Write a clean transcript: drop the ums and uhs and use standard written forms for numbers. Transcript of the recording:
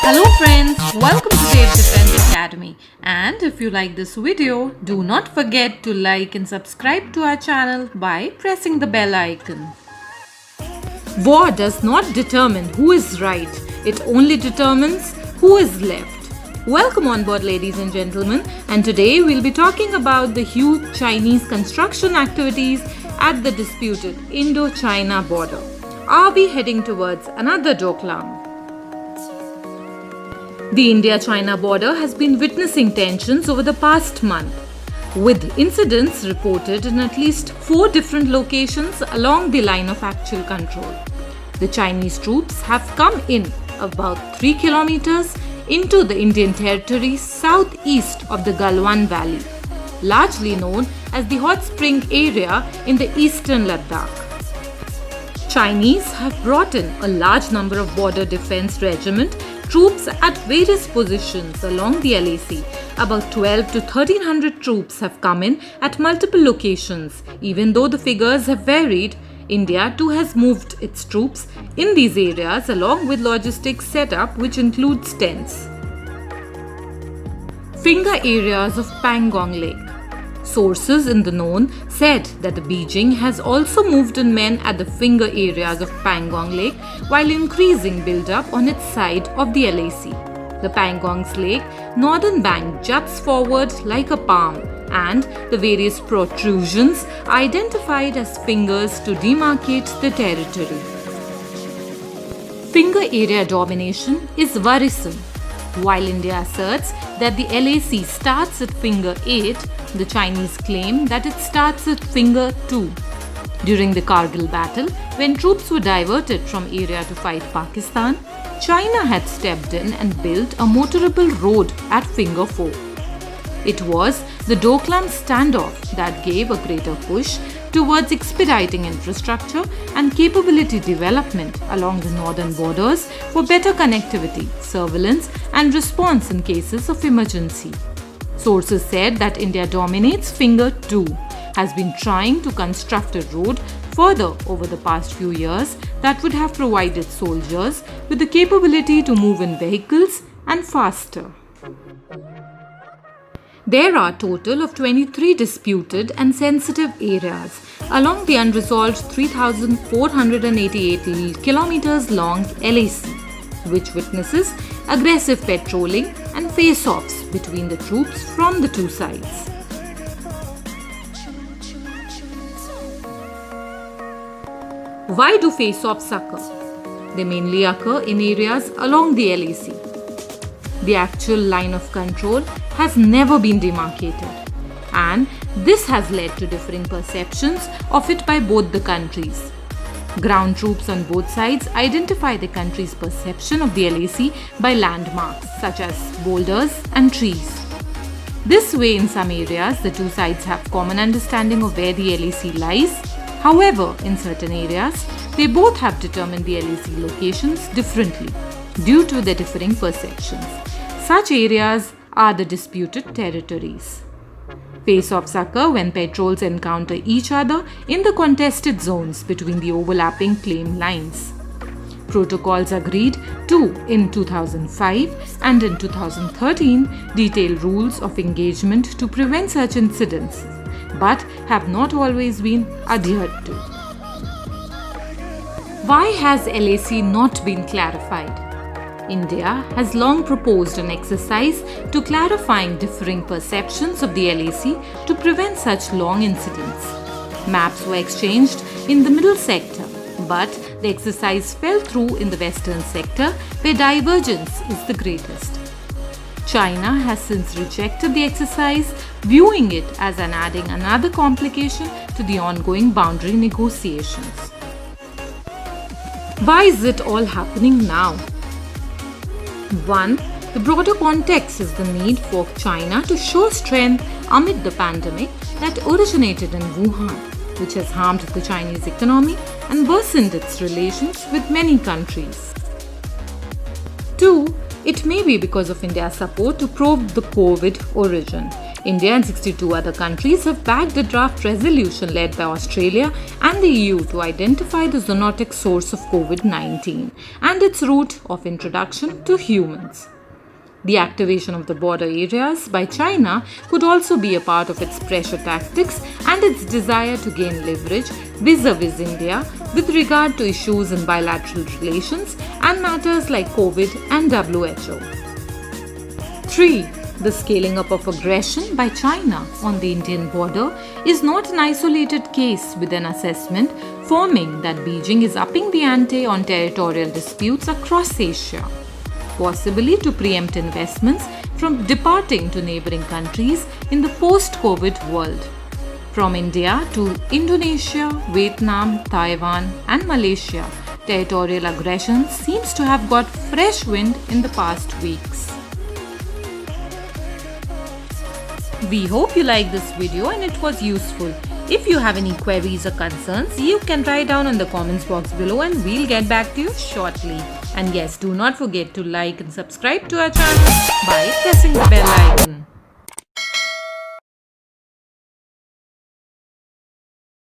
Hello friends, welcome to Safe Defense Academy, and if you like this video, do not forget to like and subscribe to our channel by pressing the bell icon. War does not determine who is right, it only determines who is left. Welcome on board, ladies and gentlemen, and today we'll be talking about the huge Chinese construction activities at the disputed Indo-China border. Are we heading towards another Doklam? The India-China border has been witnessing tensions over the past month, with incidents reported in at least 4 different locations along the line of actual control. The Chinese troops have come in about 3 kilometers into the Indian territory southeast of the Galwan Valley, largely known as the hot spring area in the eastern Ladakh. Chinese have brought in a large number of border defense regiment troops at various positions along the LAC. About 12 to 1300 troops have come in at multiple locations. Even though the figures have varied, India too has moved its troops in these areas along with logistics setup which includes tents. Finger areas of Pangong Lake. Sources in the known said that the Beijing has also moved in men at the finger areas of Pangong Lake while increasing build-up on its side of the LAC. The Pangong's lake northern bank juts forward like a palm, and the various protrusions identified as fingers to demarcate the territory. Finger area domination is worrisome. While India asserts that the LAC starts at finger 8, the Chinese claim that it starts at finger 2. During the Kargil battle, when troops were diverted from area to fight Pakistan, China had stepped in and built a motorable road at finger 4. It was the Doklam standoff that gave a greater push towards expediting infrastructure and capability development along the northern borders for better connectivity, surveillance and response in cases of emergency. Sources said that India dominates finger 2, has been trying to construct a road further over the past few years that would have provided soldiers with the capability to move in vehicles and faster. There are a total of 23 disputed and sensitive areas along the unresolved 3,488 kilometers long LAC, which witnesses aggressive patrolling and face-offs between the troops from the two sides. Why do face-offs occur? They mainly occur in areas along the LAC. The actual line of control has never been demarcated, and this has led to differing perceptions of it by both the countries. Ground troops on both sides identify the country's perception of the LAC by landmarks such as boulders and trees. This way, in some areas, the two sides have common understanding of where the LAC lies. However, in certain areas, they both have determined the LAC locations differently due to their differing perceptions. Such areas are the disputed territories. Face-offs occur when patrols encounter each other in the contested zones between the overlapping claim lines. Protocols agreed to in 2005 and in 2013 detail rules of engagement to prevent such incidents, but have not always been adhered to. Why has LAC not been clarified? India has long proposed an exercise to clarifying differing perceptions of the LAC to prevent such long incidents. Maps were exchanged in the middle sector, but the exercise fell through in the western sector where divergence is the greatest. China has since rejected the exercise, viewing it as adding another complication to the ongoing boundary negotiations. Why is it all happening now? 1. The broader context is the need for China to show strength amid the pandemic that originated in Wuhan, which has harmed the Chinese economy and worsened its relations with many countries. 2. It may be because of India's support to probe the COVID origin. India and 62 other countries have backed a draft resolution led by Australia and the EU to identify the zoonotic source of COVID-19 and its route of introduction to humans. The activation of the border areas by China could also be a part of its pressure tactics and its desire to gain leverage vis-a-vis India with regard to issues in bilateral relations and matters like COVID and WHO. 3. The scaling up of aggression by China on the Indian border is not an isolated case, with an assessment forming that Beijing is upping the ante on territorial disputes across Asia, possibly to preempt investments from departing to neighboring countries in the post-COVID world. From India to Indonesia, Vietnam, Taiwan and Malaysia, territorial aggression seems to have got fresh wind in the past weeks. We hope you liked this video and it was useful. If you have any queries or concerns, you can write down in the comments box below and we'll get back to you shortly. And yes, do not forget to like and subscribe to our channel. Bye.